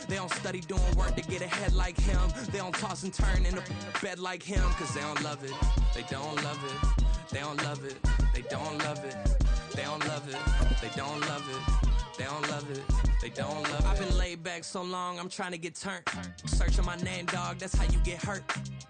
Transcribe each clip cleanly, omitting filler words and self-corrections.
They don't study doing work to get ahead like him. They don't toss and turn in the bed like him, cause they don't love it. They don't love it. They don't love it. They don't love it. They don't love it. They don't love it. They don't love it. They don't love it. I've been laid back so long, I'm trying to get turned. Searching my name, dog, that's how you get hurt.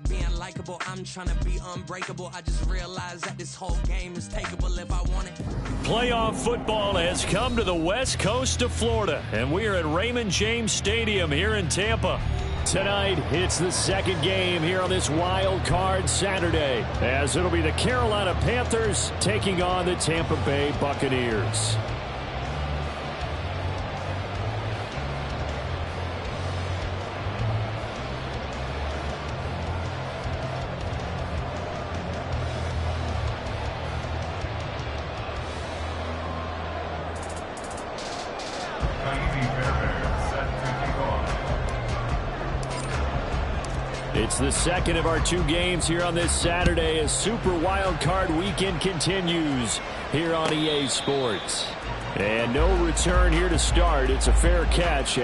Being likable, I'm trying to be unbreakable. I just realized that this whole game is takeable if I want it. Playoff football has come to the west coast of Florida, and we are at Raymond James Stadium here in Tampa. Tonight, it's the second game here on this wild card Saturday, as it'll be the Carolina Panthers taking on the Tampa Bay Buccaneers. It's the second of our two games here on this Saturday as Super Wild Card Weekend continues here on EA Sports. And no return here to start. It's a fair catch.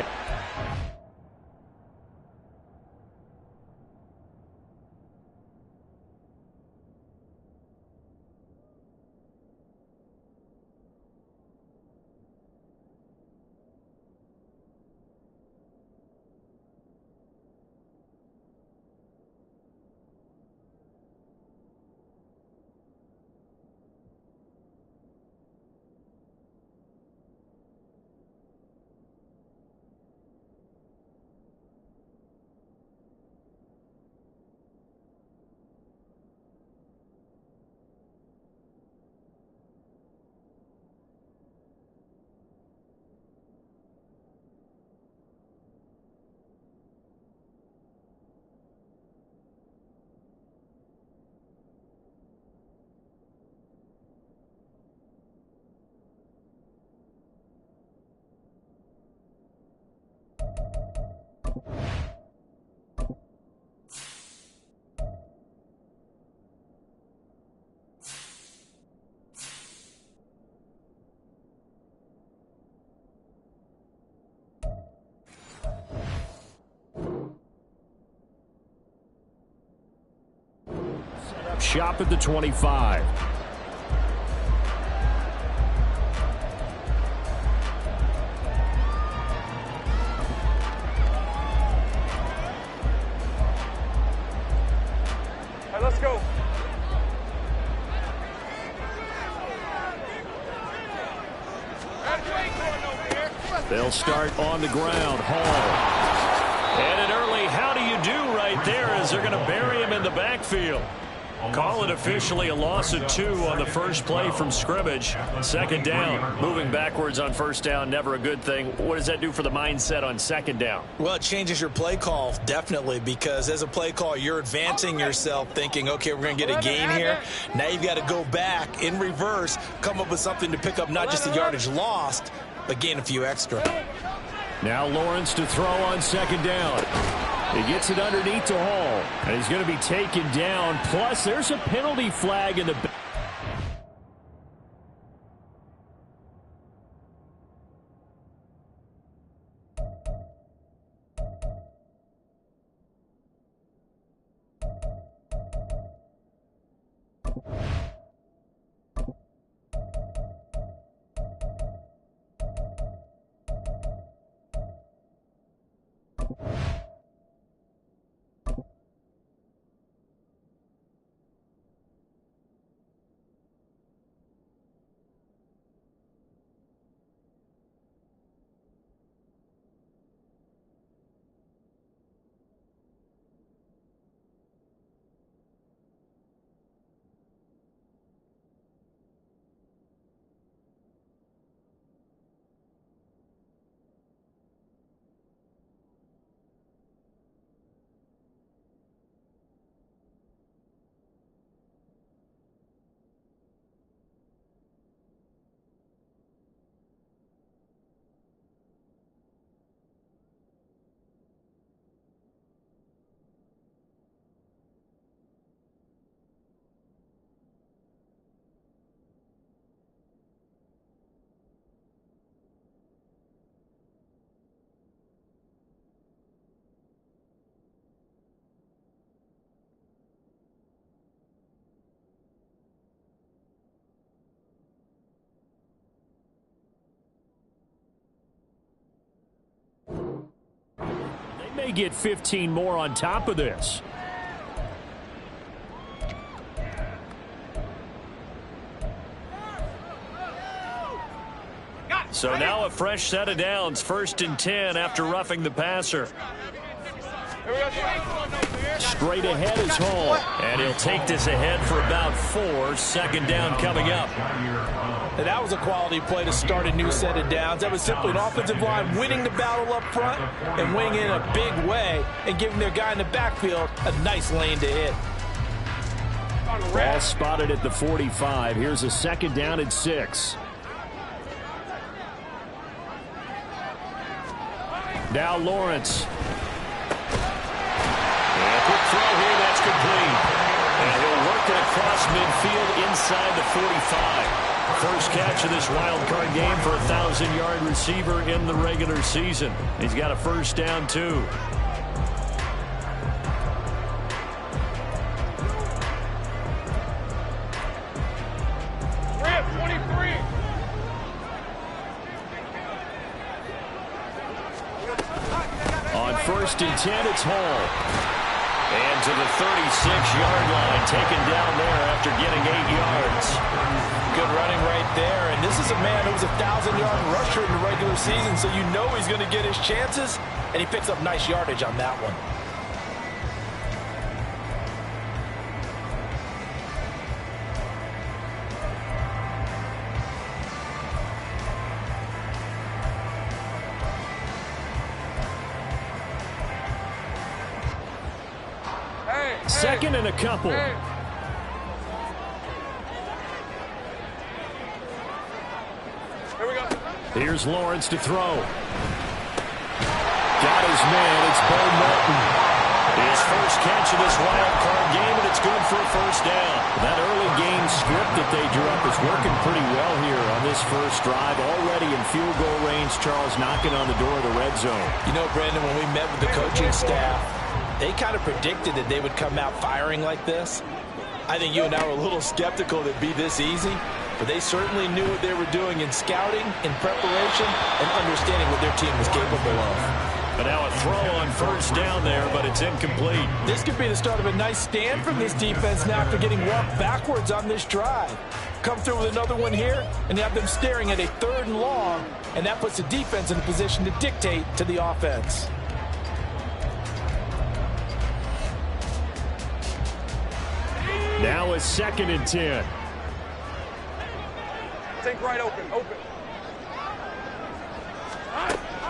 Shop at the 25. All right, let's go. They'll start on the ground. Hall. And an early how do you do right there as they're going to bury him in the backfield. Call it officially a loss of 2 on the first play from scrimmage. Second down. Moving backwards on first down, never a good thing. What does that do for the mindset on second down? Well, it changes your play call, definitely, because as a play call, you're advancing yourself thinking, okay, we're going to get a gain here. Now you've got to go back in reverse, come up with something to pick up not just the yardage lost, but gain a few extra. Now Lawrence to throw on second down. He gets it underneath to Hall, and he's going to be taken down. Plus, there's a penalty flag in the back. May get 15 more on top of this. So now a fresh set of downs, 1st and 10 after roughing the passer. Straight ahead is Hall, and he'll take this ahead for about 4. 2nd down coming up. And that was a quality play to start a new set of downs. That was simply an offensive line winning the battle up front and winning in a big way and giving their guy in the backfield a nice lane to hit. Ball spotted at the 45. Here's a 2nd down and 6. Now Lawrence. And a quick throw here, that's complete. And he'll work it across midfield inside the 45. First catch of this wild card game for a 1,000-yard receiver in the regular season. He's got a 1st down, too. On 1st and 10, it's Hall. And to the 36-yard line, taken down there after getting 8 yards. Good running right there. And this is a man who was a 1,000-yard rusher in the regular season, so you know he's going to get his chances. And he picks up nice yardage on that one. Second and a couple. Here's Lawrence to throw. Got his man. It's Bo Melton. His first catch of this wild card game, and it's good for a 1st down. That early game script that they drew up is working pretty well here on this first drive. Already in field goal range, Charles knocking on the door of the red zone. You know, Brandon, when we met with the coaching staff, they kind of predicted that they would come out firing like this. I think you and I were a little skeptical that it'd be this easy, but they certainly knew what they were doing in scouting, in preparation, and understanding what their team was capable of. But now a throw on 1st down there, but it's incomplete. This could be the start of a nice stand from this defense now after getting walked backwards on this drive. Come through with another one here, and you have them staring at a 3rd and long, and that puts the defense in a position to dictate to the offense. Now a 2nd and 10. Think right open.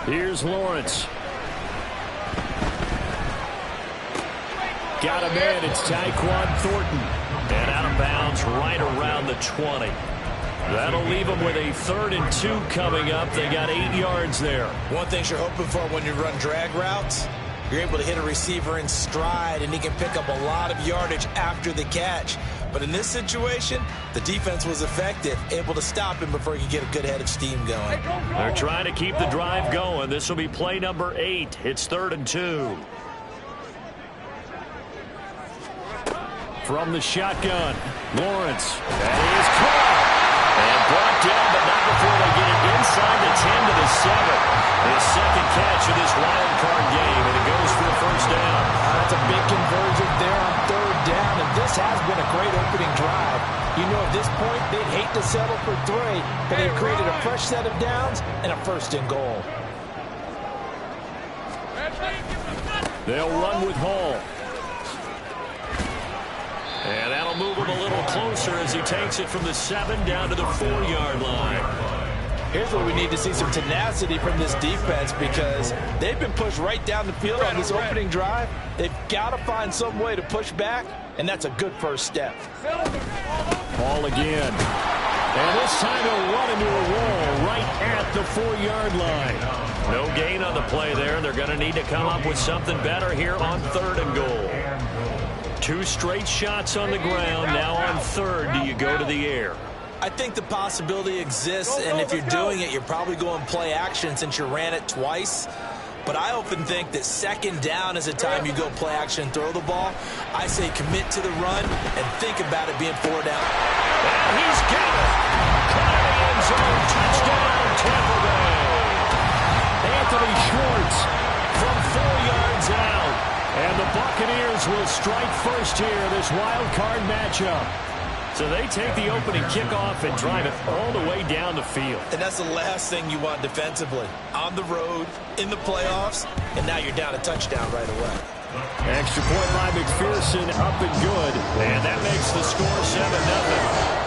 Here's Lawrence. Got a man. It's Tyquan Thornton. And out of bounds right around the 20. That'll leave them with a 3rd and 2 coming up. They got 8 yards there. One thing you're hoping for when you run drag routes, you're able to hit a receiver in stride, and he can pick up a lot of yardage after the catch. But in this situation, the defense was effective, able to stop him before he could get a good head of steam going. They're trying to keep the drive going. This will be play number 8. It's 3rd and 2. From the shotgun, Lawrence. That is caught. And brought down, but not before they get it inside the 10 to the 7. His 2nd catch of this wild card game, and it goes for a 1st down. That's a big conversion there on 3rd down, and this has been a great opening drive. You know, at this point, they'd hate to settle for 3, but they've created a fresh set of downs and a 1st and goal. They'll run with Hall. And that'll move him a little closer as he takes it from the 7 down to the 4-yard line. Here's where we need to see some tenacity from this defense, because they've been pushed right down the field on this opening drive. They've got to find some way to push back, and that's a good 1st step. Ball again. And this time he'll run into a wall right at the 4-yard line. No gain on the play there. They're going to need to come up with something better here on 3rd and goal. 2 straight shots on the ground. Now on 3rd, do you go to the air? I think the possibility exists, and if you're doing it, you're probably going play action since you ran it twice. But I often think that 2nd down is a time you go play action and throw the ball. I say commit to the run and think about it being 4 down. And he's got it. Caught in the end zone. Touchdown, Tampa Bay. Anthony Schwartz from 4 yards And the Buccaneers will strike first here, this wild card matchup. So they take the opening kickoff and drive it all the way down the field. And that's the last thing you want defensively. On the road, in the playoffs, and now you're down a touchdown right away. Extra point by McPherson, up and good. And that makes the score 7-0.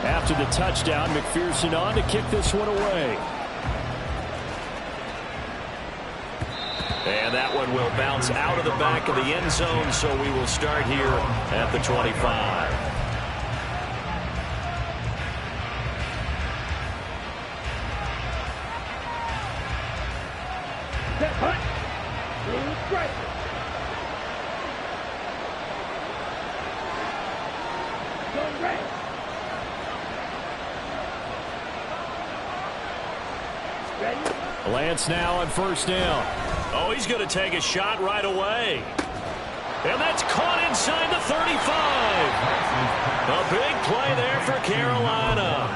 After the touchdown, McPherson on to kick this one away. And that one will bounce out of the back of the end zone, so we will start here at the 25. Lance now on first down. Oh, he's going to take a shot right away. And that's caught inside the 35. A big play there for Carolina.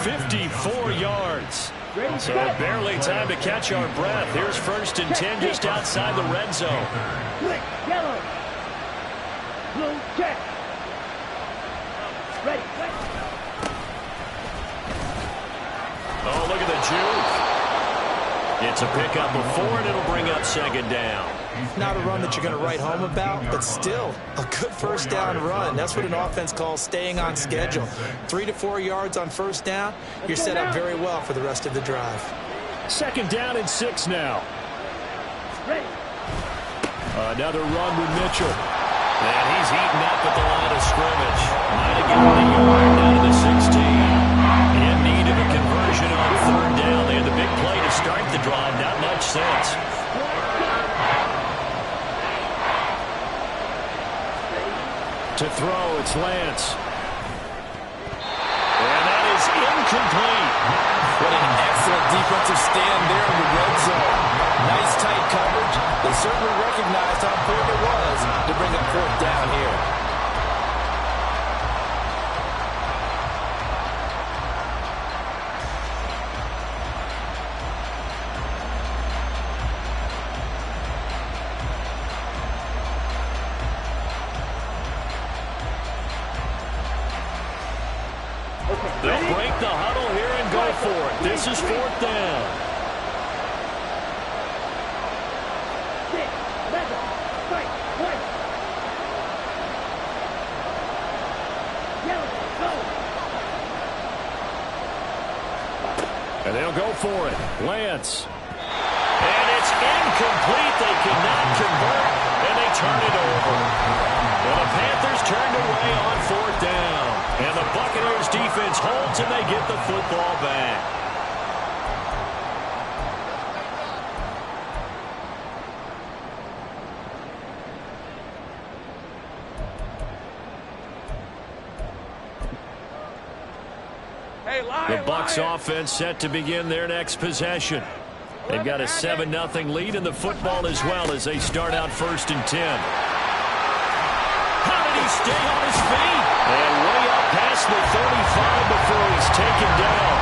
54 yards. So barely time to catch our breath. Here's 1st and 10 just outside the red zone. Click, yellow. Blue, check. Ready, Oh, look at the juke. It's a pickup before, and it'll bring up 2nd down. Not a run that you're going to write home about, but still a good first down run. That's what an offense calls staying on schedule. 3 to 4 yards on first down. You're set up very well for the rest of the drive. 2nd down and 6 now. ready. Another run with Mitchell. And he's eaten up at the line of scrimmage. Might have given the yard down to the 16. In need of a conversion on 3rd down. They had the big play to start the drive. Not much sense. To throw, it's Lance. And that is incomplete. What an excellent defensive stand there in the red zone. Nice tight coverage. They certainly recognized how important it was to bring up 4th down here. They'll break the huddle here and go for it. This is 4th down. 6, 11, fight, one. Yellow, go. And they'll go for it. Lance. And it's incomplete. They cannot convert, and they turn it over. Well, the Panthers turned away on 4th down. And the Buccaneers defense holds, and they get the football back. The Bucs offense set to begin their next possession. They've got a 7-0 lead in the football as well as they start out 1st and 10. How did he stay on his feet? And way up past the 35 before he's taken down.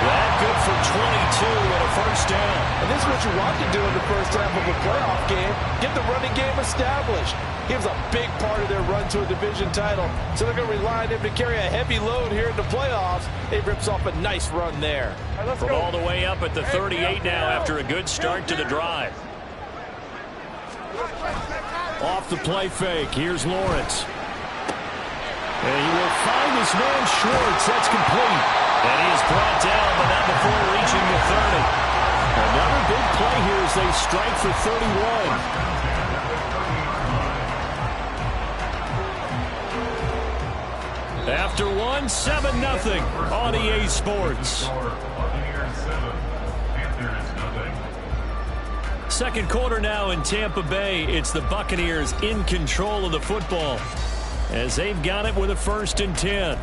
That good for 22 and a 1st down. And this is what you want to do in the first half of a playoff game. Get the running game established. He was a big part of their run to a division title. So they're going to rely on him to carry a heavy load here in the playoffs. He rips off a nice run there. From all the way up at the 38 now after a good start to the drive. Off the play fake. Here's Lawrence. And he will find his man Schwartz. That's complete. And he is brought down, but not before reaching the 30. Another big play here as they strike for 31. After one, 7-0 on EA Sports. Second quarter now in Tampa Bay. It's the Buccaneers in control of the football as they've got it with a 1st and 10.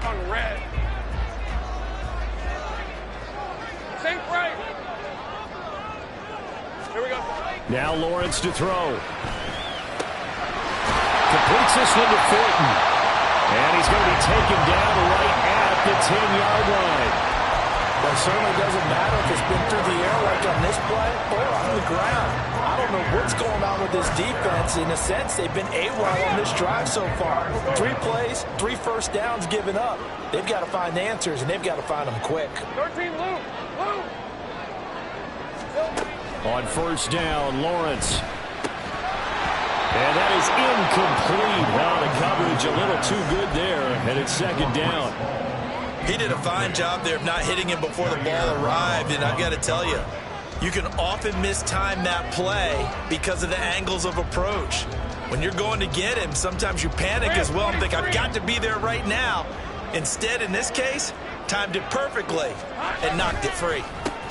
On red. Think right. Here we go. Now Lawrence to throw. completes this one to Thornton. And he's going to be taken down right at the 10-yard line. But it certainly doesn't matter if it's been through the air like on this play or on the ground. I don't know what's going on with this defense. In a sense, they've been AWOL on this drive so far. 3 plays, 3 first downs given up. They've got to find answers, and they've got to find them quick. 13, Luke. Luke. On first down, Lawrence. And that is incomplete. Now the coverage a little too good there, and it's second down. He did a fine job there of not hitting him before the ball arrived, and I've got to tell you, you can often mistime that play because of the angles of approach. When you're going to get him, sometimes you panic as well and think, I've got to be there right now. Instead, in this case, timed it perfectly and knocked it free.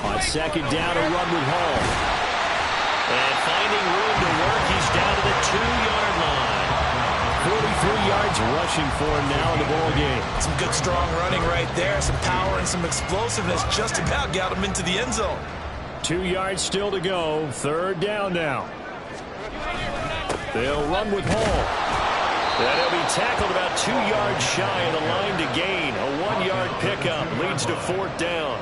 On second down, a run with Hall. And finding room to work, he's down to the 2-yard line. 43 yards rushing for him now in the ball game. Some good, strong running right there. Some power and some explosiveness just about got him into the end zone. 2 yards still to go. Third down now. They'll run with Hall. And he'll be tackled about 2 yards shy of the line to gain. A 1-yard pickup leads to fourth down.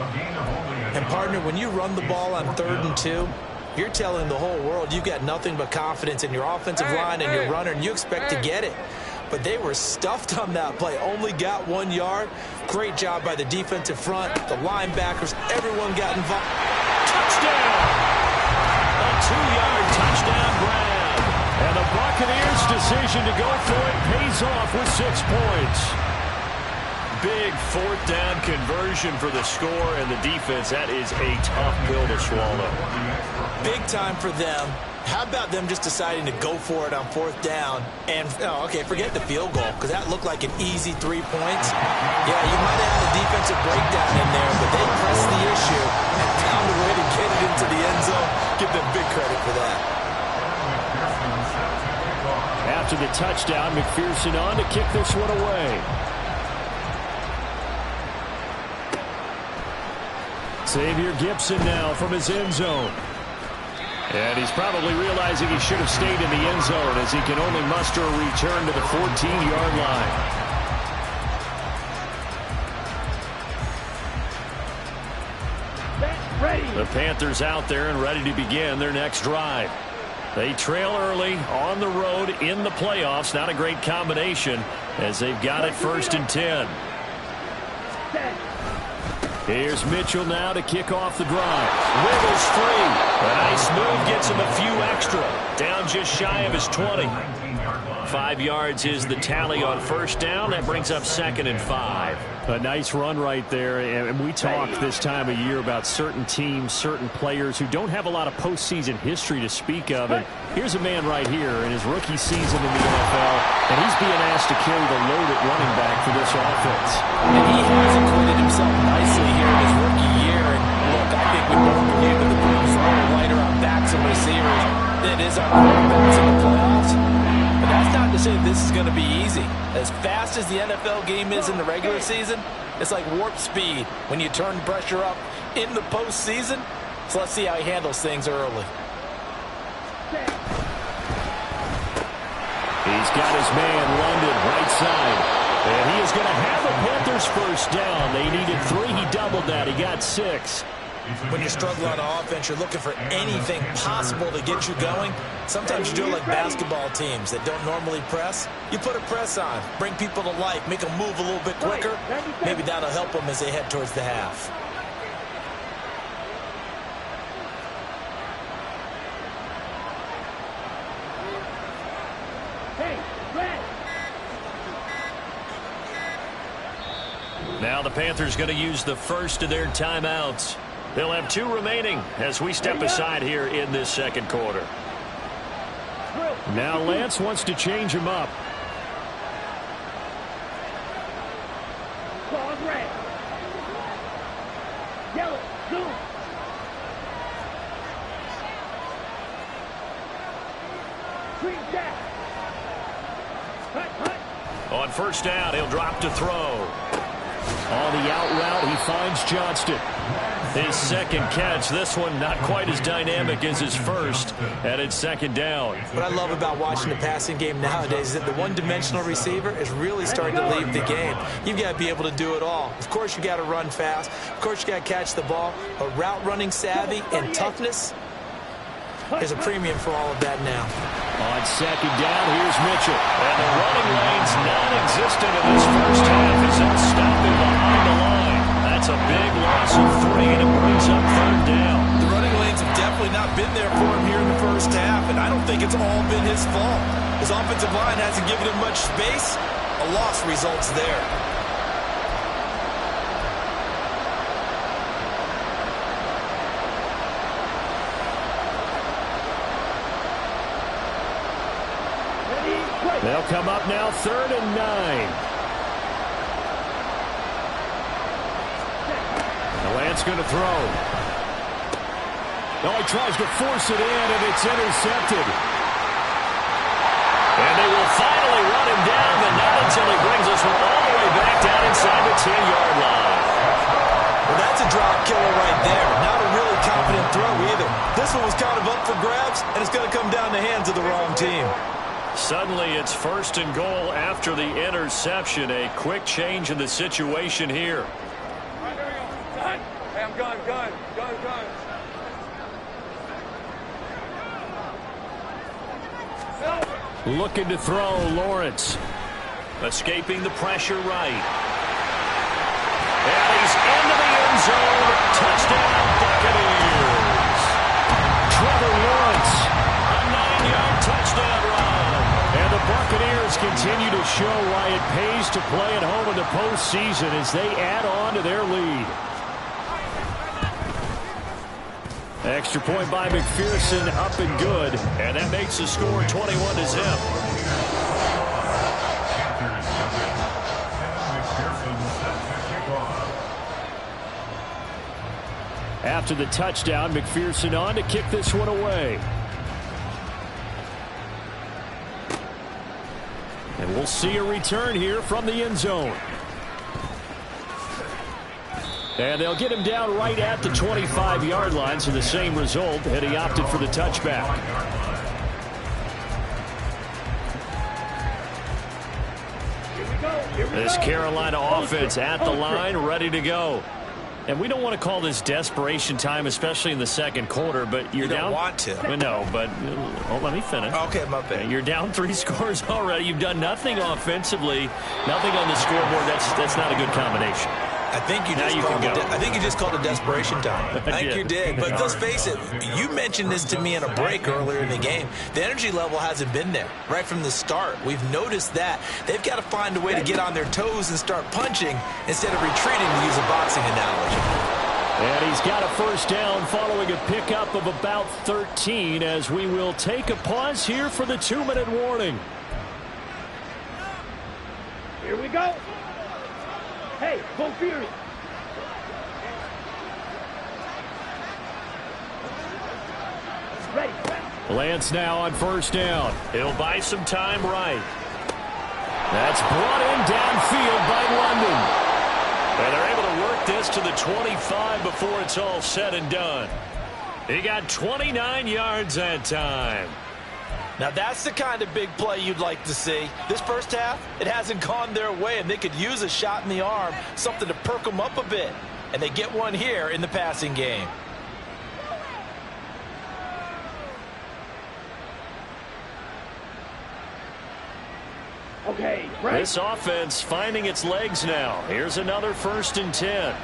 And, partner, when you run the ball on 3rd and 2, you're telling the whole world you've got nothing but confidence in your offensive line and your runner, and you expect to get it. But they were stuffed on that play. Only got 1 yard. Great job by the defensive front, the linebackers. Everyone got involved. Touchdown! A 2-yard touchdown grab. And the Buccaneers' decision to go for it pays off with 6 points. Big fourth down conversion for the score, and the defense, that is a tough pill to swallow. Big time for them. How about them just deciding to go for it on 4th down? And, forget the field goal, because that looked like an easy 3 points. Yeah, you might have had a defensive breakdown in there, but they pressed the issue and found a way to get it into the end zone. Give them big credit for that. After the touchdown, McPherson on to kick this one away. Xavier Gipson now from his end zone. And he's probably realizing he should have stayed in the end zone as he can only muster a return to the 14-yard line. The Panthers out there and ready to begin their next drive. They trail early on the road in the playoffs. Not a great combination as they've got it 1st and 10. Here's Mitchell now to kick off the drive. Wiggles free. A nice move gets him a few extra. Down just shy of his 20. 5 yards is the tally on first down. That brings up 2nd and 5. A nice run right there. And we talk this time of year about certain teams, certain players who don't have a lot of postseason history to speak of. And here's a man right here in his rookie season in the NFL, and he's being asked to carry the load at running back for this offense. And he has acquitted himself nicely here in his rookie year. And look, I think we both believe that the Browns are lighter on backs and receivers than it is on quarterbacks in the playoffs. But that's not to say this is going to be easy. As fast as the NFL game is in the regular season, it's like warp speed when you turn pressure up in the postseason. So let's see how he handles things early. He's got his man, London, right side. And he is going to have the Panthers first down. They needed 3. He doubled that. He got 6. When you're struggling on offense, you're looking for anything possible to get you going. Sometimes you do it like basketball teams that don't normally press. You put a press on, bring people to life, make them move a little bit quicker. Maybe that'll help them as they head towards the half. Now the Panthers going to use the first of their timeouts. They'll have 2 remaining as we step aside here in this second quarter. Now Lance wants to change him up. Claws red. Yellow, blue. Green jack. Hut, hut. On first down, he'll drop to throw. On the out route, he finds Johnston. His second catch, this one not quite as dynamic as his first, and it's second down. What I love about watching the passing game nowadays is that the one-dimensional receiver is really starting to leave the game. You've got to be able to do it all. Of course, you got to run fast. Of course, you got to catch the ball. But route running savvy and toughness is a premium for all of that now. On second down, here's Mitchell. And the running lane's non-existent in this first half as they'll stop him behind the line. That's a big loss of 3, and it brings up third down. The running lanes have definitely not been there for him here in the first half, and I don't think it's all been his fault. His offensive line hasn't given him much space. A loss results there. They'll come up now, 3rd and 9. Lance going to throw. No, he tries to force it in, and it's intercepted. And they will finally run him down, but not until he brings us all the way back down inside the 10-yard line. Well, that's a drop killer right there. Not a really confident throw either. This one was kind of up for grabs, and it's going to come down the hands of the wrong team. Suddenly, it's 1st and goal after the interception. A quick change in the situation here. Hey, I'm gone. Looking to throw, Lawrence. Escaping the pressure right. And he's into the end zone. Touchdown, Buccaneers. Trevor Lawrence, a 9-yard touchdown run. And the Buccaneers continue to show why it pays to play at home in the postseason as they add on to their lead. Extra point by McPherson, up and good, and that makes the score 21-0. After the touchdown, McPherson on to kick this one away. And we'll see a return here from the end zone. And they'll get him down right at the 25-yard line, so the same result, and he opted for the touchback. This Carolina offense at the line, ready to go. And we don't want to call this desperation time, especially in the second quarter, but you're down. You don't want to. No, but let me finish. Okay, my bad. You're down 3 scores already. You've done nothing offensively, nothing on the scoreboard. That's not a good combination. I think you just called it desperation time. I think you did. But let's face it, you mentioned this to me in a break earlier in the game. The energy level hasn't been there right from the start. We've noticed that. They've got to find a way to get on their toes and start punching instead of retreating, to use a boxing analogy. And he's got a first down following a pickup of about 13 as we will take a pause here for the 2-minute warning. Here we go. Hey, go Fury. Ready. Lance now on first down. He'll buy some time right. That's brought in downfield by London. And they're able to work this to the 25 before it's all said and done. He got 29 yards that time. Now that's the kind of big play you'd like to see. This first half, it hasn't gone their way, and they could use a shot in the arm, something to perk them up a bit. And they get one here in the passing game. Okay, right. This offense finding its legs now. Here's another 1st and 10.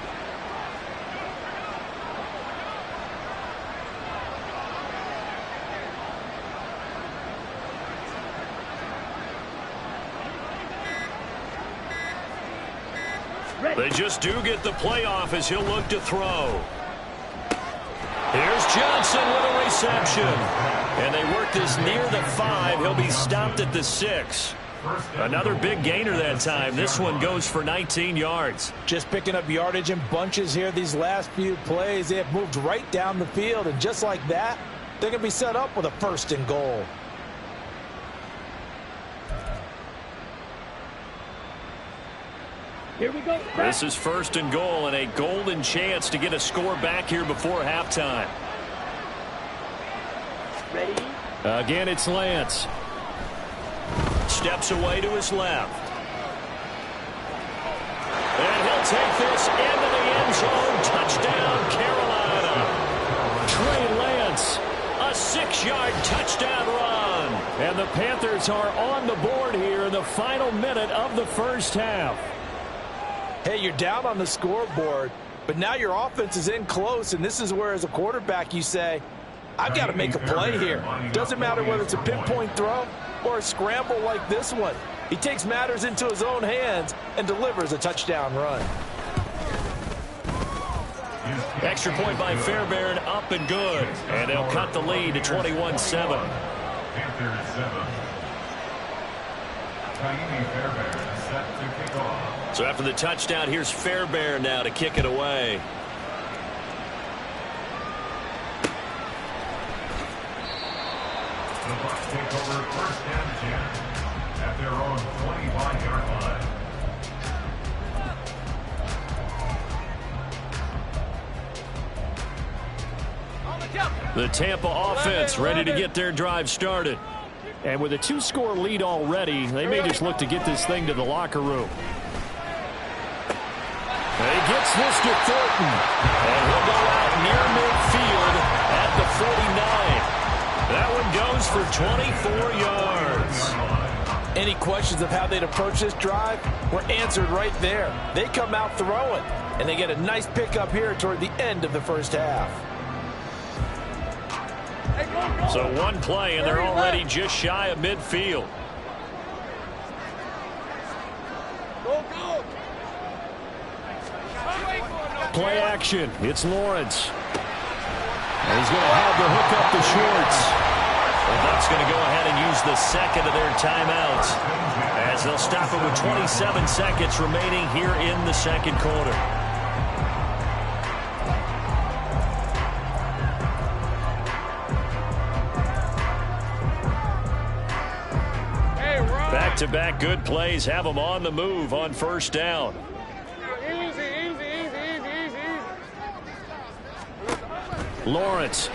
They just do get the playoff as he'll look to throw. Here's Johnson with a reception. And they work this near the 5. He'll be stopped at the 6. Another big gainer that time. This one goes for 19 yards. Just picking up yardage in bunches here these last few plays. They have moved right down the field, and just like that, they're going to be set up with a 1st and goal. Here we go. This is 1st and goal and a golden chance to get a score back here before halftime. Ready? Again, it's Lance. Steps away to his left. And he'll take this into the end zone. Touchdown, Carolina. Trey Lance, a 6-yard touchdown run. And the Panthers are on the board here in the final minute of the first half. Hey, you're down on the scoreboard, but now your offense is in close, and this is where, as a quarterback, you say, I've got to make a play here. Doesn't matter whether it's a pinpoint throw or a scramble like this one. He takes matters into his own hands and delivers a touchdown run. Extra point by Fairbairn, up and good. And they'll cut the lead to 21-7. Panthers 7. Taimi Fairbairn set to kick off. So after the touchdown, here's Fairbairn now to kick it away. The Bucs take over 1st and 10 at their own 25-yard line. The Tampa offense ready to get their drive started. And with a 2-score lead already, they may just look to get this thing to the locker room. He gets this to Thornton. And he'll go out near midfield at the 49. That one goes for 24 yards. Any questions of how they'd approach this drive were answered right there. They come out throwing, and they get a nice pickup here toward the end of the first half. So one play, and they're already just shy of midfield. Play action. It's Lawrence. And he's going to have to hook up the shorts. The Bucs going to go ahead and use the second of their timeouts as they'll stop it with 27 seconds remaining here in the second quarter. Back-to-back good plays have them on the move on 1st down. Lawrence.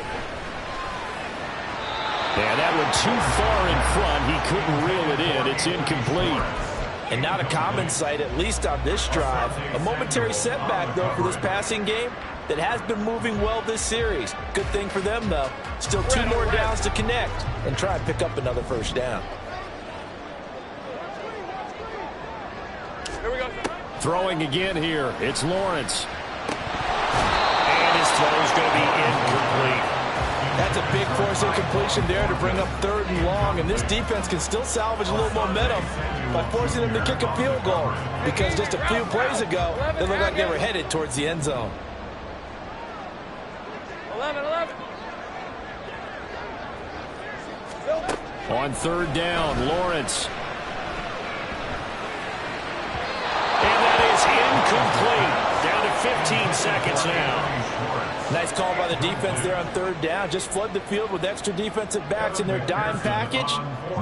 And that one too far in front. He couldn't reel it in. It's incomplete. And not a common sight, at least on this drive. A momentary setback, though, for this passing game that has been moving well this series. Good thing for them, though. Still 2 more downs to connect and try and pick up another 1st down. Throwing again here. It's Lawrence. And his throw is going to be incomplete. That's a big force incompletion there to bring up 3rd and long, and this defense can still salvage a little momentum by forcing them to kick a field goal, because just a few plays ago, they looked like they were headed towards the end zone. 11. On 3rd down, Lawrence. And that is incomplete. Down to 15 seconds now. Nice call by the defense there on 3rd down. Just flood the field with extra defensive backs in their dime package.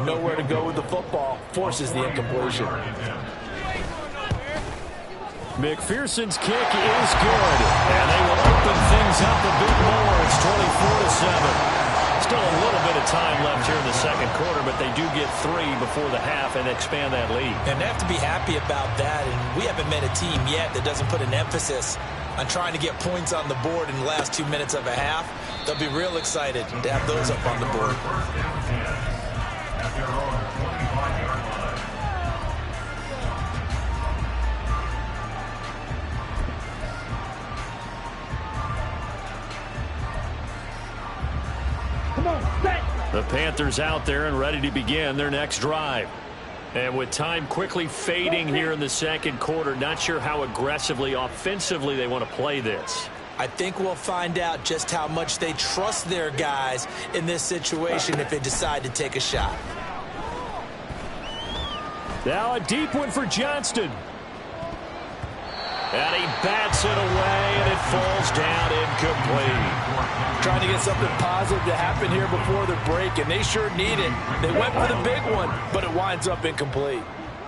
Nowhere to go with the football. Forces the incompletion. McPherson's kick is good. And they will open things up a bit more. It's 24-7. Still a little bit of time left here in the second quarter, but they do get 3 before the half and expand that lead. And they have to be happy about that. And we haven't met a team yet that doesn't put an emphasis on trying to get points on the board in the last 2 minutes of a half. They'll be real excited to have those up on the board. The Panthers out there and ready to begin their next drive. And with time quickly fading here in the second quarter, not sure how aggressively, offensively they want to play this. I think we'll find out just how much they trust their guys in this situation if they decide to take a shot. Now a deep one for Johnston. And he bats it away, and it falls down incomplete. Trying to get something positive to happen here before the break, and they sure need it. They went for the big one, but it winds up incomplete.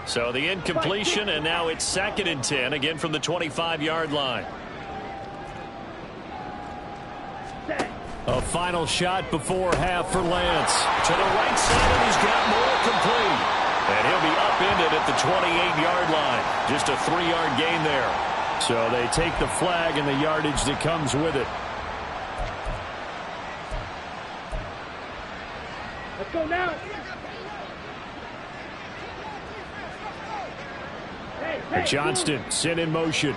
So the incompletion, and now it's 2nd and 10, again from the 25-yard line. A final shot before half for Lance. To the right side, and he's got more complete. And he'll be upended at the 28-yard line. Just a 3-yard gain there. So they take the flag and the yardage that comes with it. Let's go now. Hey, Johnston sent in motion.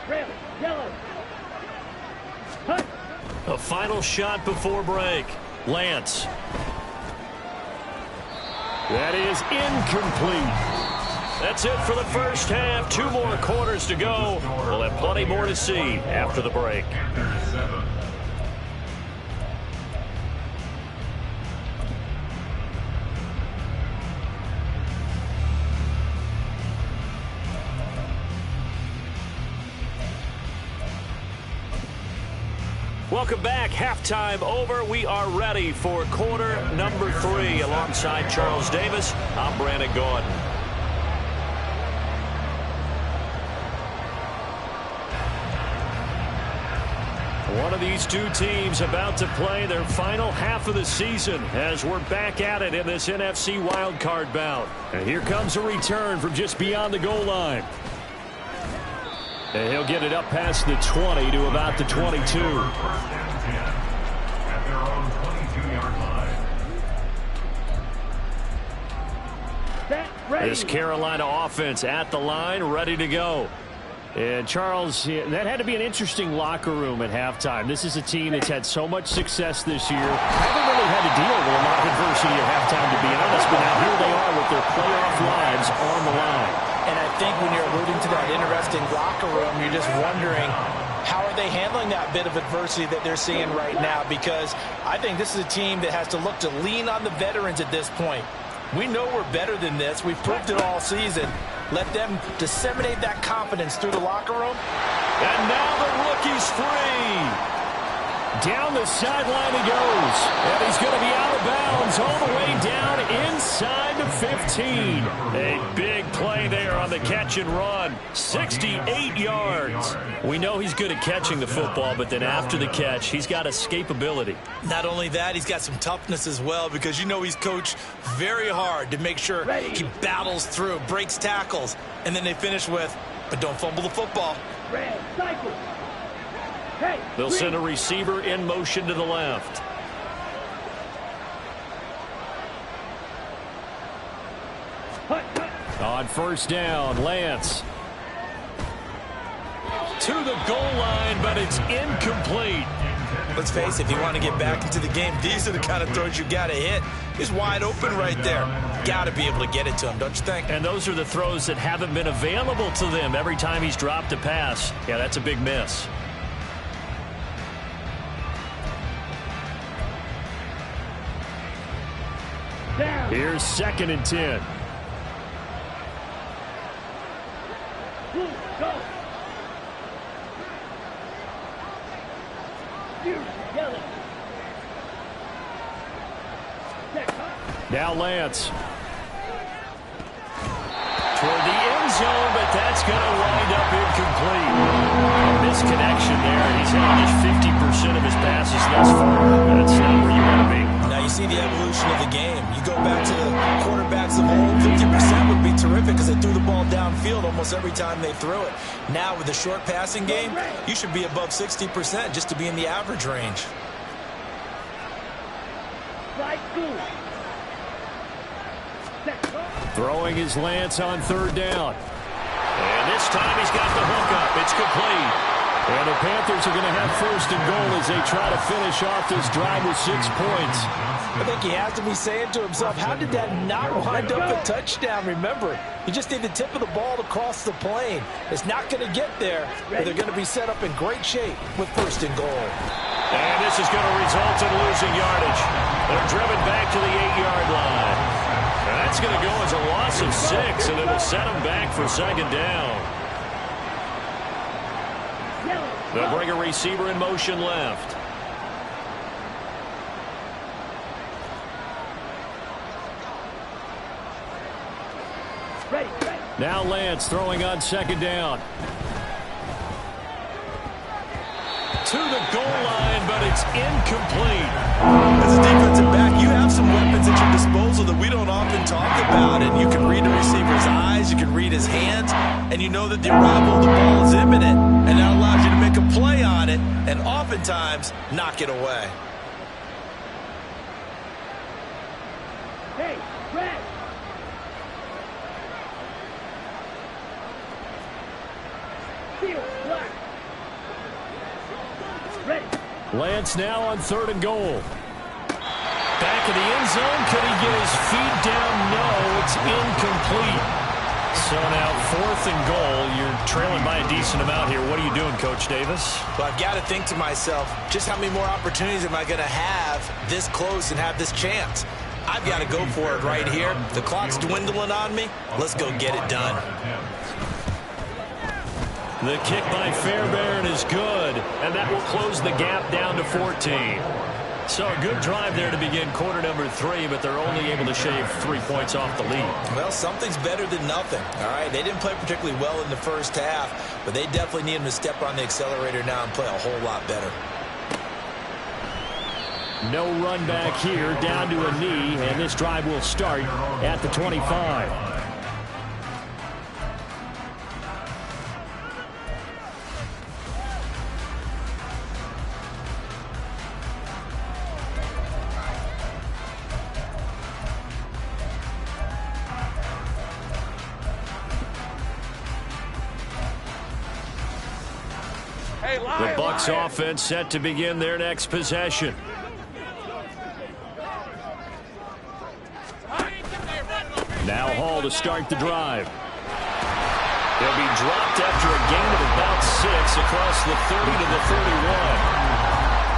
Red, yellow. Hut. A final shot before break. Lance. That is incomplete. That's it for the first half. 2 more quarters to go. We'll have plenty more to see after the break. Welcome back. Halftime over. We are ready for quarter number 3. Alongside Charles Davis, I'm Brandon Gordon. One of these two teams about to play their final half of the season as we're back at it in this NFC wildcard bout. And here comes a return from just beyond the goal line. And he'll get it up past the 20 to about the 22. At their own 22-yard line. This Carolina offense at the line, ready to go. And Charles, that had to be an interesting locker room at halftime. This is a team that's had so much success this year. Haven't really had to deal with a lot of adversity at halftime, to be honest. But now here they are with their playoff lives on the line. And I think when you're alluding to that interesting locker room, you're just wondering, how are they handling that bit of adversity that they're seeing right now? Because I think this is a team that has to look to lean on the veterans at this point. We know we're better than this. We've proved it all season. Let them disseminate that confidence through the locker room. And now the rookie's free. Down the sideline he goes. And he's going to be out of bounds all the way down inside the 15. A big play there on the catch and run. 68 yards. We know he's good at catching the football, but then after the catch, he's got escapability. Not only that, he's got some toughness as well, because you know he's coached very hard to make sure he battles through, breaks tackles, and then they finish with, but don't fumble the football. Red, cycle. Hey, they'll send a receiver in motion to the left. On first down, Lance. To the goal line, but it's incomplete. Let's face it, if you want to get back into the game, these are the kind of throws you got to hit. He's wide open right there. Got to be able to get it to him, don't you think? And those are the throws that haven't been available to them every time he's dropped a pass. Yeah, that's a big miss. down. Here's 2nd and 10. Blue, go. Yellow. Now Lance. Toward the end zone, but that's going to wind up incomplete. Misconnection there. He's had just 50% of his passes thus far. That's not where you want to be. Now you see the evolution of the game. You go back to the quarterbacks of old, 50% would be terrific because they threw the ball downfield almost every time they threw it. Now with the short passing game, you should be above 60% just to be in the average range. Right, good. Throwing his Lance on 3rd down. And this time he's got the hook up. It's complete. And the Panthers are going to have 1st and goal as they try to finish off this drive with 6 points. I think he has to be saying to himself, how did that not wind up a touchdown? Remember, you just need the tip of the ball to cross the plane. It's not going to get there, but they're going to be set up in great shape with 1st and goal. And this is going to result in losing yardage. They're driven back to the 8-yard line. That's going to go as a loss of 6, and it'll set them back for 2nd down. They'll bring a receiver in motion left. Now Lance throwing on second down. To the goal line, but it's incomplete. As a defensive back, you have some weapons at your disposal that we don't often talk about. And you can read the receiver's eyes, you can read his hands, and you know that the arrival of the ball is imminent. And that allows you to make a play on it and oftentimes knock it away. Hey, red. Field, black. Ready. Lance now on 3rd and goal. Back in the end zone. Could he get his feet down? No, it's incomplete. So now 4th and goal. You're trailing by a decent amount here. What are you doing, Coach Davis? Well, I've got to think to myself, just how many more opportunities am I going to have this close and have this chance? I've got to go for it right here. The clock's dwindling on me. Let's go get it done. The kick by Fairbairn is good, and that will close the gap down to 14. So a good drive there to begin quarter number 3, but they're only able to shave 3 points off the lead. Well, something's better than nothing, all right? They didn't play particularly well in the first half, but they definitely need them to step on the accelerator now and play a whole lot better. No run back here, down to a knee, and this drive will start at the 25. The Bucs offense set to begin their next possession. Now Hall to start the drive. He'll be dropped after a gain of about 6 across the 30 to the 31.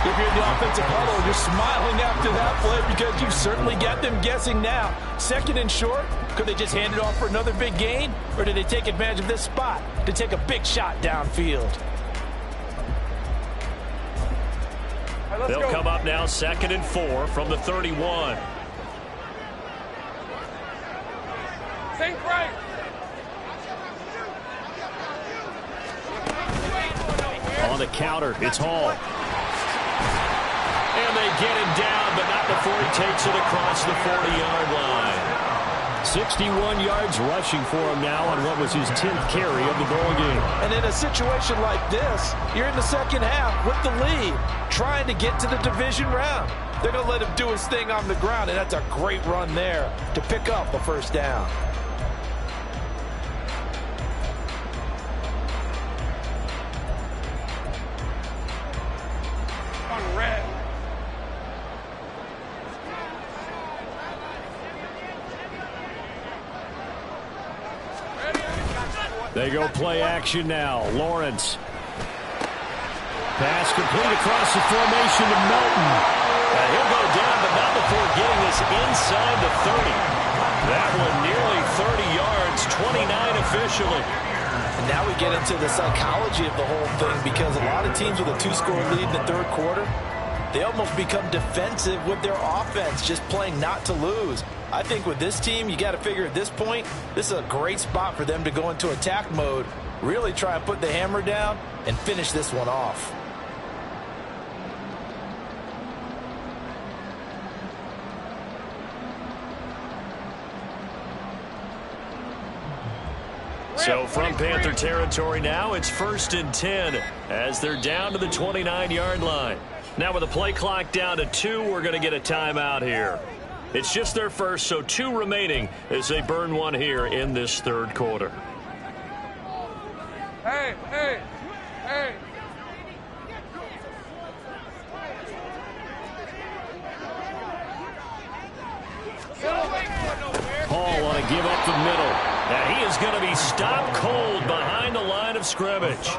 If you're in the offensive huddle, you're smiling after that play because you've certainly got them guessing now. 2nd and short, could they just hand it off for another big gain? Or did they take advantage of this spot to take a big shot downfield? They'll come up now 2nd and 4 from the 31. Think right. On the counter, it's Hall. And they get him down, but not before he takes it across the 40-yard line. 61 yards rushing for him now on what was his 10th carry of the ball game. And in a situation like this, you're in the second half with the lead, trying to get to the division round. They're going to let him do his thing on the ground, and that's a great run there to pick up the first down. On red. They go play action now. Lawrence. Pass complete across the formation to Melton. He'll go down, but not before getting this inside the 30. That one nearly 30 yards, 29 officially. And now we get into the psychology of the whole thing, because a lot of teams with a 2-score lead in the 3rd quarter, they almost become defensive with their offense, just playing not to lose. I think with this team, you got to figure at this point, this is a great spot for them to go into attack mode, really try and put the hammer down and finish this one off. So from Panther territory now, it's 1st and 10 as they're down to the 29-yard line. Now with the play clock down to 2, we're going to get a timeout here. It's just their first, so 2 remaining as they burn one here in this 3rd quarter. Hey, hey, hey. Hall on a give up the middle. Now he is going to be stopped cold behind the line of scrimmage.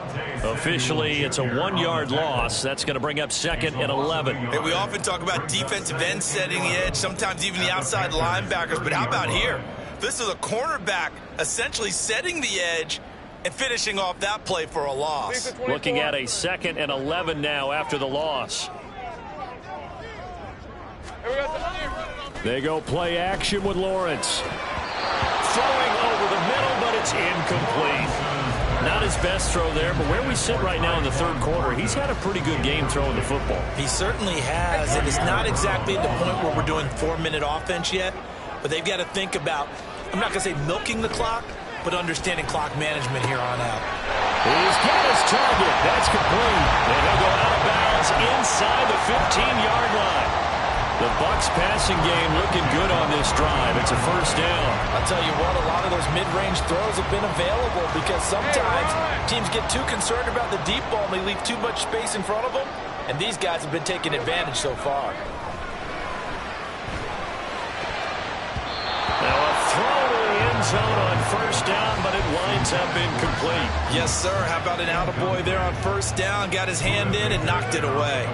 Officially, it's a 1-yard loss. That's going to bring up 2nd and 11. Hey, we often talk about defensive ends setting the edge, sometimes even the outside linebackers, but how about here? This is a cornerback essentially setting the edge and finishing off that play for a loss. Looking at a 2nd and 11 now after the loss. They go play action with Lawrence. Throwing over the middle, but It's incomplete. Not his best throw there, but where we sit right now in the third quarter, he's had a pretty good game throwing the football. He certainly has, and it's not exactly at the point where we're doing 4-minute offense yet, but they've got to think about, I'm not going to say milking the clock, but understanding clock management here on out. He's got his target. That's complete. And he'll go out of bounds inside the 15-yard line. The Bucs passing game looking good on this drive. It's a first down. I'll tell you what, a lot of those mid-range throws have been available because sometimes teams get too concerned about the deep ball and they leave too much space in front of them, and these guys have been taking advantage so far. Now a throw to the end zone on first down, but it winds up incomplete. Yes, sir. How about an attaboy there on first down? Got his hand in and knocked it away.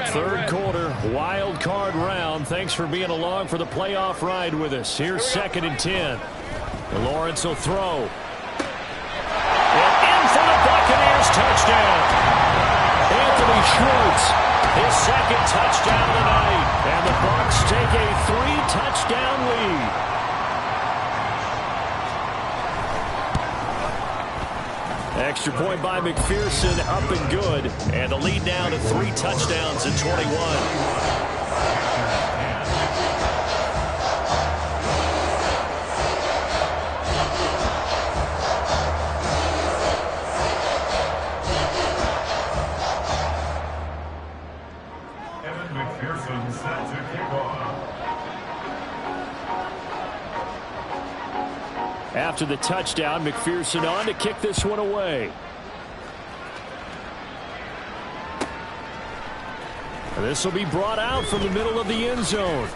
Third quarter, wild card round. Thanks for being along for the playoff ride with us. Here's 2nd and 10. Lawrence will throw. And in for the Buccaneers touchdown. Anthony Schwartz, his second touchdown tonight. And the Bucs take a 3-touchdown lead. Extra point by McPherson, up and good. And the lead now to 3 touchdowns and 21. Evan McPherson set to kick off. After the touchdown, McPherson on to kick this one away. This will be brought out from the middle of the end zone.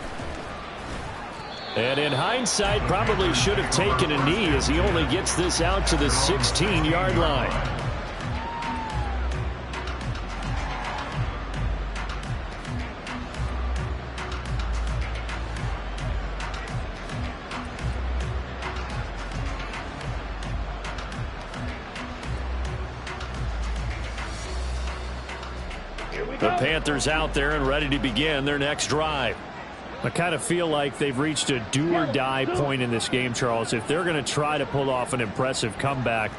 And in hindsight, probably should have taken a knee as he only gets this out to the 16-yard line. The Panthers out there and ready to begin their next drive. I kind of feel like they've reached a do-or-die point in this game, Charles. If they're going to try to pull off an impressive comeback,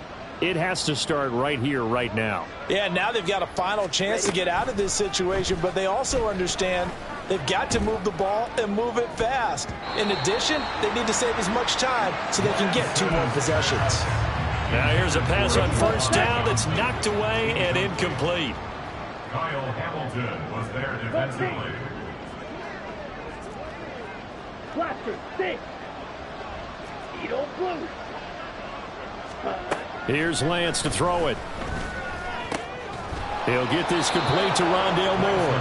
it has to start right here, right now. Yeah, now they've got a final chance to get out of this situation, but they also understand they've got to move the ball and move it fast. In addition, they need to save as much time so they can get 2 more possessions. Now here's a pass on first down that's knocked away and incomplete. Kyle Hamilton was there defensively. Blaster, stick. Edo blue. Here's Lance to throw it. He'll get this complete to Rondale Moore.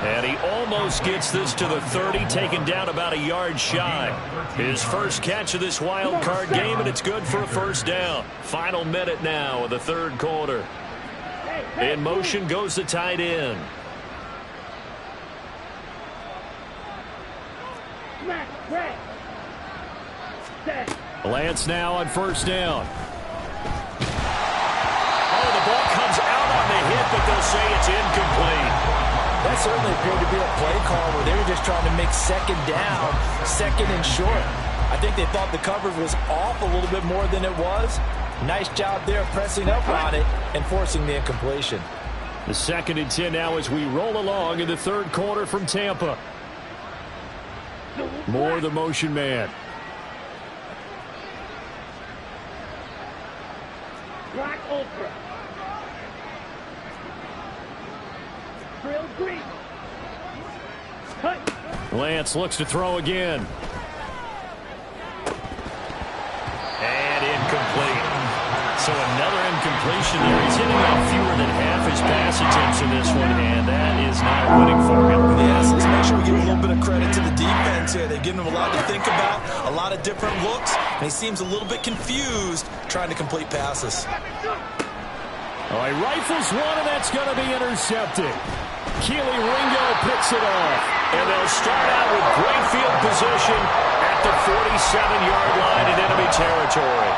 And he almost gets this to the 30, taken down about a yard shy. His first catch of this wild card game, and it's good for a first down. Final minute now of the third quarter. In motion goes the tight end. Lance now on first down. Oh, the ball comes out on the hit, but they'll say it's incomplete. That certainly appeared to be a play call where they were just trying to make second down, second and short. I think they thought the coverage was off a little bit more than it was. Nice job there pressing up on it and forcing the incompletion. The 2nd and 10 now as we roll along in the third quarter from Tampa. Moore, the motion man. Black Ultra. Drill green. Cut. Lance looks to throw again. And incomplete. So another incompletion there. He's hitting on fewer than half his pass attempts in this one, and that is not winning for him. Yes, let's make sure we give a little bit of credit to the defense here. They've given him a lot to think about, a lot of different looks, and he seems a little bit confused trying to complete passes. All right, rifles one, and that's going to be intercepted. Keely Ringo picks it off, and they'll start out with great field position at the 47-yard line in enemy territory.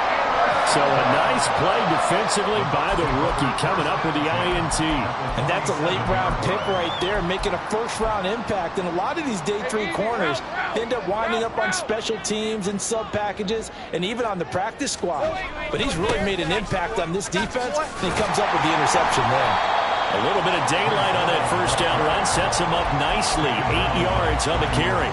So a nice play defensively by the rookie coming up with the INT. And that's a late-round pick right there, making a first-round impact. And a lot of these day 3 corners end up winding up on special teams and sub-packages and even on the practice squad. But he's really made an impact on this defense, and he comes up with the interception there. A little bit of daylight on that first down run sets him up nicely. 8 yards on the carry.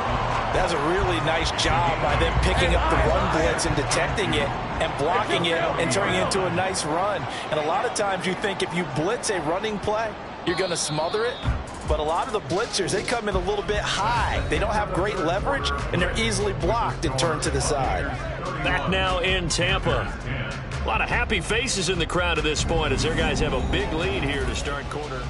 That's a really nice job by them picking up the run blitz and detecting it and blocking it and turning it into a nice run. And a lot of times you think if you blitz a running play, you're going to smother it. But a lot of the blitzers, they come in a little bit high. They don't have great leverage, and they're easily blocked and turned to the side. Back now in Tampa. A lot of happy faces in the crowd at this point as their guys have a big lead here to start quarter.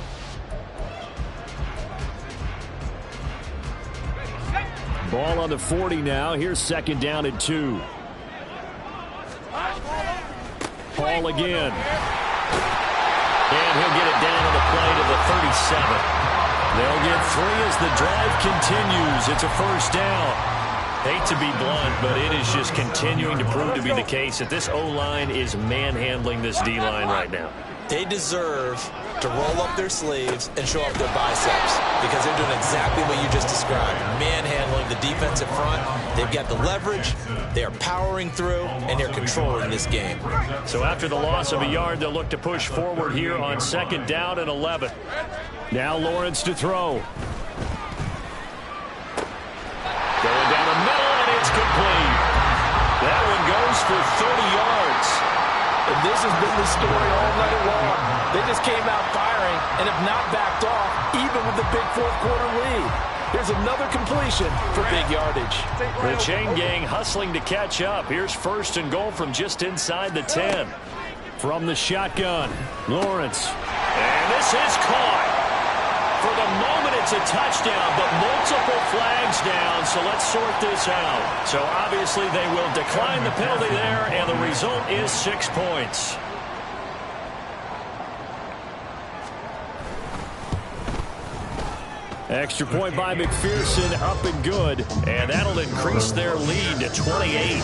Ball on the 40 now. Here's second down and 2. Ball again. And he'll get it down on the play to the 37. They'll get 3 as the drive continues. It's a first down. Hate to be blunt, but it is just continuing to prove to be the case that this O-line is manhandling this D-line right now. They deserve to roll up their sleeves and show up their biceps because they're doing exactly what you just described, manhandling the defensive front. They've got the leverage, they're powering through, and they're controlling this game. So after the loss of a yard, they'll look to push forward here on second down and 11. Now Lawrence to throw. Going down the middle, and it's complete. That one goes for 30 yards. And this has been the story all night long. They just came out firing and have not backed off, even with the big fourth-quarter lead. Here's another completion for big yardage. The chain gang hustling to catch up. Here's first and goal from just inside the 10. From the shotgun, Lawrence. And this is caught. For the moment, it's a touchdown, but multiple flags down, so let's sort this out. So obviously they will decline the penalty there, and the result is 6 points. Extra point by McPherson, up and good, and that'll increase their lead to 28.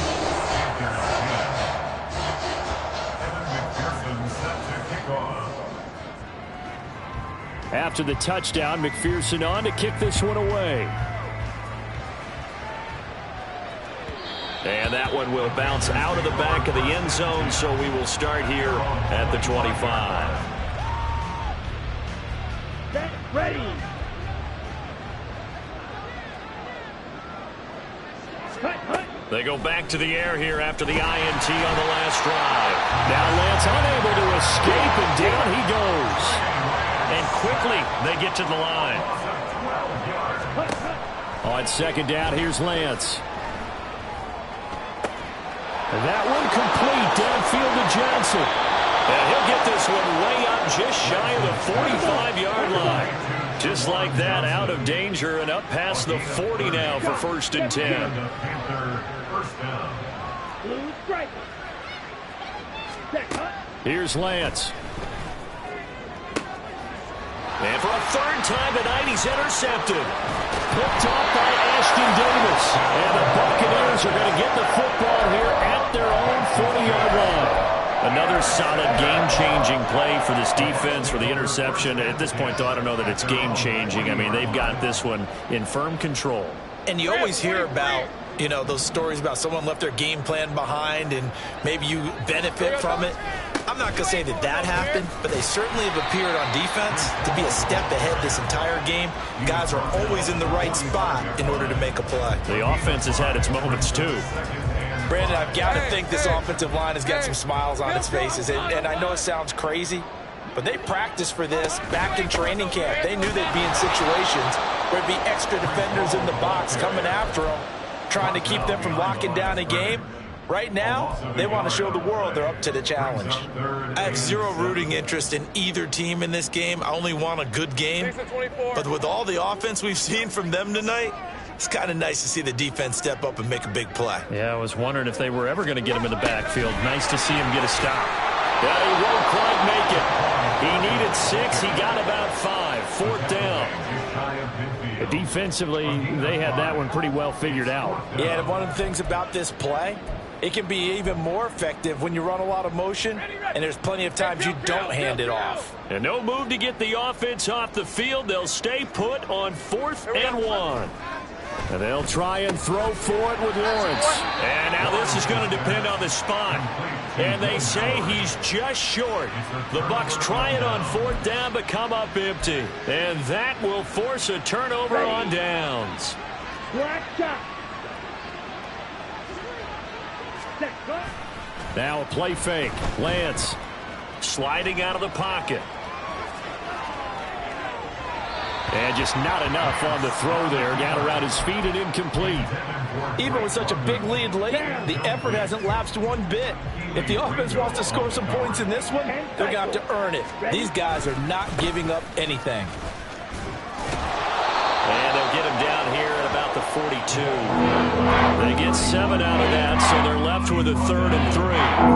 After the touchdown, McPherson on to kick this one away. And that one will bounce out of the back of the end zone, so we will start here at the 25. Get ready. They go back to the air here after the INT on the last drive. Now Lance unable to escape, and down he goes. And quickly, they get to the line. On second down, here's Lance. And that one complete downfield to Johnson. And he'll get this one way up just shy of the 45-yard line. Just like that, out of danger and up past the 40 now for first and 10. Here's Lance. And for a third time tonight, he's intercepted. Picked off by Ashton Davis. And the Buccaneers are going to get the football here at their own 40-yard line. Another solid game-changing play for this defense for the interception. At this point, though, I don't know that it's game-changing. I mean, they've got this one in firm control. And you always hear about, you know, those stories about someone left their game plan behind and maybe you benefit from it. I'm not going to say that that happened, but they certainly have appeared on defense to be a step ahead this entire game. Guys are always in the right spot in order to make a play. The offense has had its moments, too. Brandon, I've got to think this offensive line has got some smiles on its faces. And I know it sounds crazy, but they practiced for this back in training camp. They knew they'd be in situations where there'd be extra defenders in the box coming after them, trying to keep them from locking down a game. Right now, they want to show the world they're up to the challenge. I have zero rooting interest in either team in this game. I only want a good game. But with all the offense we've seen from them tonight, it's kind of nice to see the defense step up and make a big play. Yeah, I was wondering if they were ever going to get him in the backfield. Nice to see him get a stop. Yeah, he won't quite make it. He needed 6. He got about 5. Fourth down. Defensively, they had that one pretty well figured out. Yeah, and one of the things about this play It can be even more effective when you run a lot of motion, and there's plenty of times you don't hand it off. And no move to get the offense off the field. They'll stay put on 4th and 1. And they'll try and throw for it with Lawrence. And now this is going to depend on the spot. And they say he's just short. The Bucs try it on 4th down, but come up empty. And that will force a turnover on downs. Now a play fake. Lance sliding out of the pocket. And just not enough on the throw there. Got around his feet and incomplete. Even with such a big lead late, the effort hasn't lapsed one bit. If the offense wants to score some points in this one, they're going to have to earn it. These guys are not giving up anything. And they'll get him down here at about the 42. They get 7 out of that, so they're left with a 3rd and 3.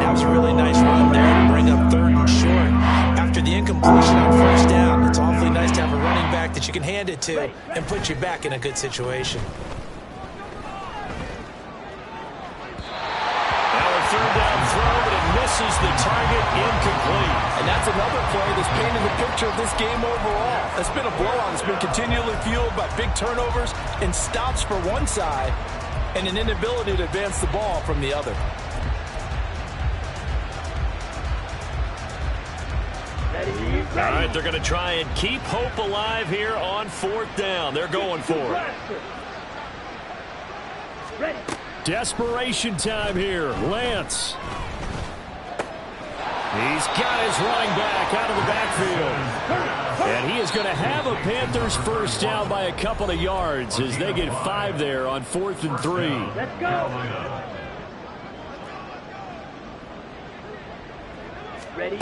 That was a really nice run there to bring up 3rd and short. After the incompletion on 1st down, it's awfully nice to have a running back that you can hand it to and put you back in a good situation. Now a 3rd down throw, but it misses the target, incomplete. And that's another play that's painted the picture of this game overall. It's been a blowout. It's been continually fueled by big turnovers and stops for one side and an inability to advance the ball from the other. All right, they're going to try and keep hope alive here on 4th down. They're going for it. Desperation time here. Lance. He's got his running back out of the backfield. And he is going to have a Panthers first down by a couple of yards as they get 5 there on 4th and 3. Let's go. Ready?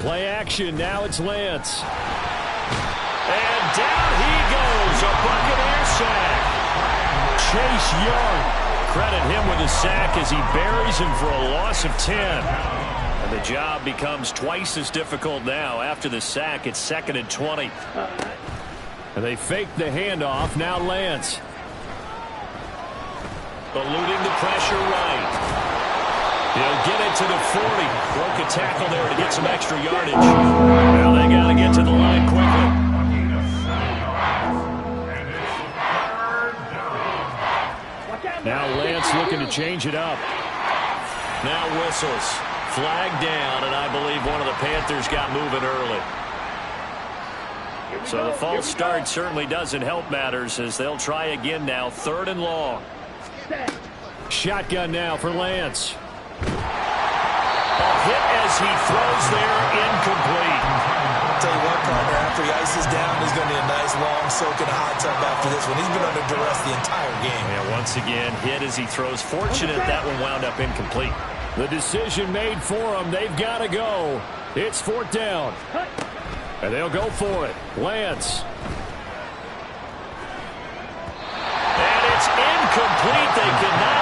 Play action. Now it's Lance. And down he goes. A Buccaneer sack. Chase Young. Credit him with a sack as he buries him for a loss of 10. And the job becomes twice as difficult now. After the sack, it's 2nd and 20. And they fake the handoff. Now Lance. Eluding the pressure right. He'll get it to the 40. Broke a tackle there to get some extra yardage. Now they got to get to the line quickly. Now Lance looking to change it up. Now whistles. Flag down, and I believe one of the Panthers got moving early. So the false start certainly doesn't help matters as they'll try again now. 3rd and long. Shotgun now for Lance. A hit as he throws there, incomplete. I'll tell you what, partner, after he ices down, he's going to need a nice long soak in a hot tub after this one. He's been under duress the entire game. Yeah, once again, hit as he throws. Fortunate that one wound up incomplete. The decision made for them. They've got to go. It's 4th down. And they'll go for it. Lance. And it's incomplete. They cannot